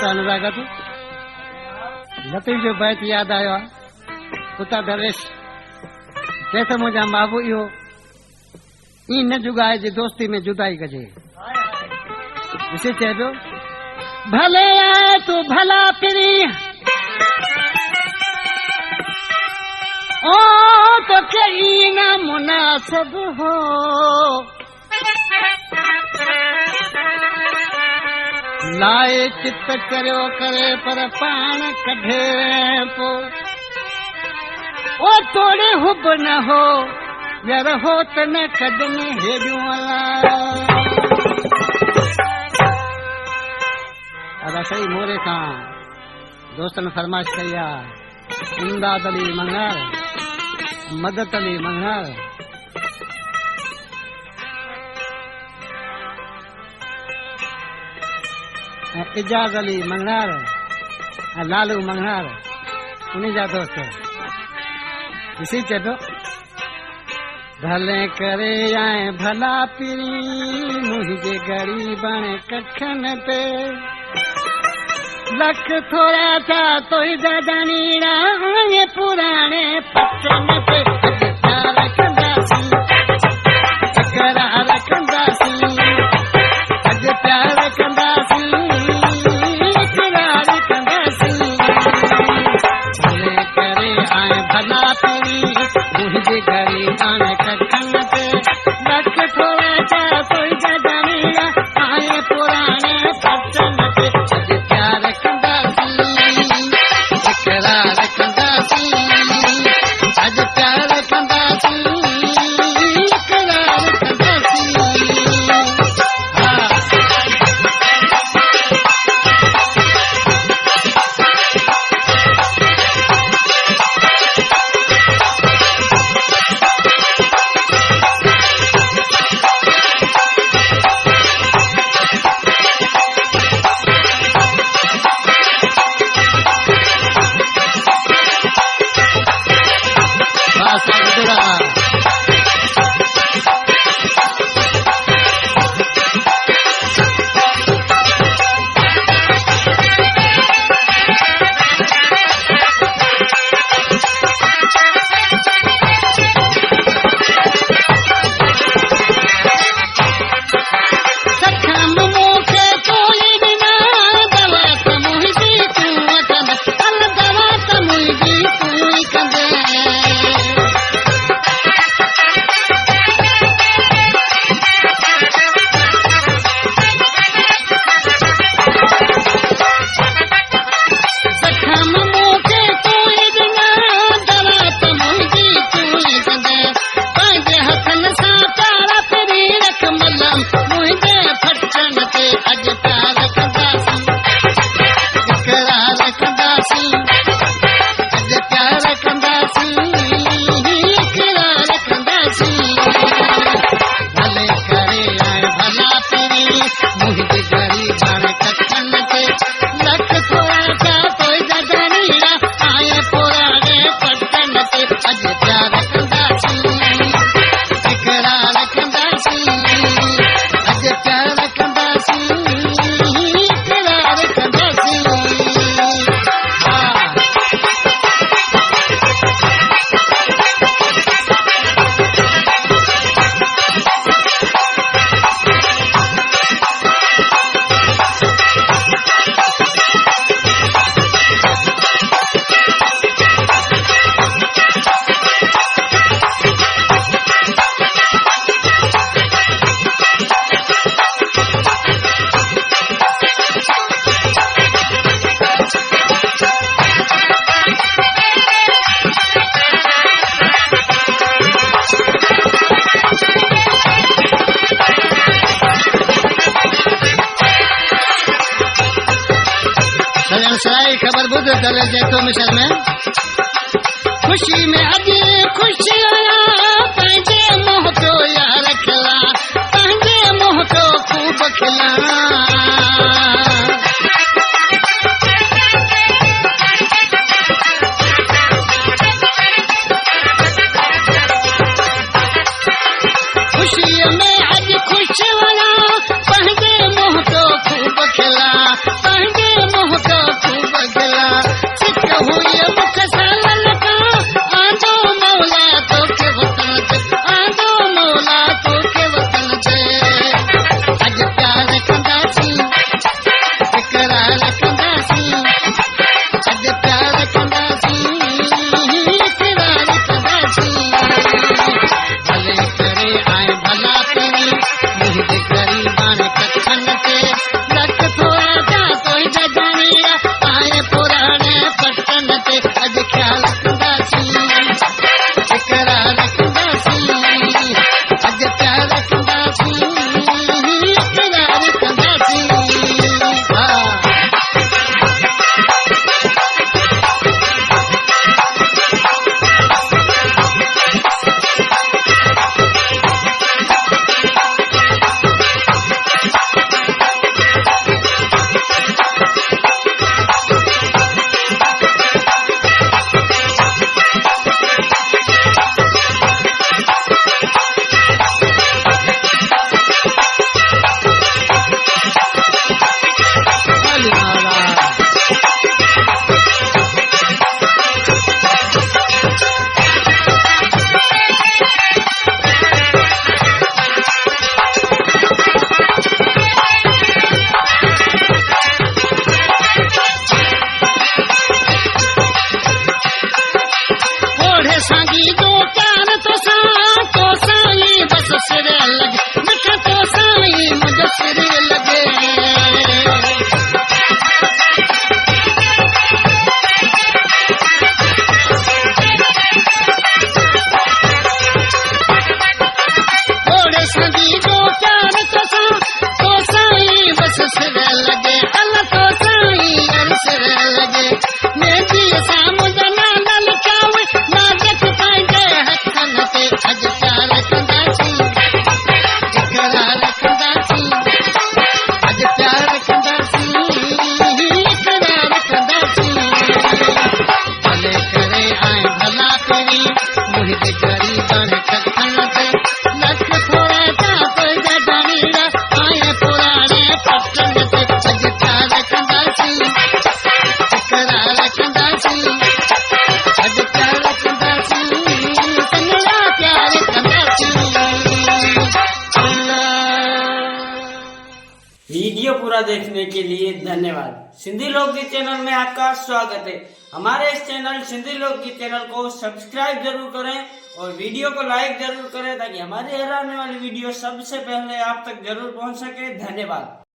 अनुरागत लतीफ़ जो बैत याद आयो आहे उता दरवेश चए त मुंहिंजा महबूब इहो ई न जुगाए जे दोस्ती में जुदाई कजे ॾिसी चए पियो भले आए तू भला पिरी ओ तो कई न मुनासिब हो लाए चित करियो करे पर पाण कढे पो ओ तोड़े हुब न हो यार हो त न कढनि हेॾियूं अदा सही मोरे खां दोस्तनि फरमाइश कई आहे इमदाद अली मंगल मदद अली मंगल इजाज़ अली मंगनार लालू मंगनार उन्हीं जा दोस्त इसी चलो भले करे आए भला पिरी मुझे गरीबन कखन पे लख थोड़ा था तो दादानीड़ा ये पुराने पत्थर पे रखंदासी करार रखंदासी अज प्यार रखंदासी करार रखंदासी भले करे आए भला पिरी मुझे गरीबन कखन पे लख थोड़ा था तो दादानीड़ा आए पुराने पत्थर पे खबर बुध दले जैतो मिशन में खुशी में अॼु खुशी आया पंहिंजे मोह तो यार खिला पंहिंजे मोह तो खूब खिला खुशी में अॼु खुशी आया पंहिंजे मोह तो खूब खिला पंहिंजे मोह पूरा देखने के लिए धन्यवाद। सिंधी लोकगीत चैनल में आपका स्वागत है। हमारे इस चैनल सिंधी लोकगीत चैनल को सब्सक्राइब जरूर करें और वीडियो को लाइक जरूर करें ताकि हमारी हर आने वाली वीडियो सबसे पहले आप तक जरूर पहुंच सके। धन्यवाद।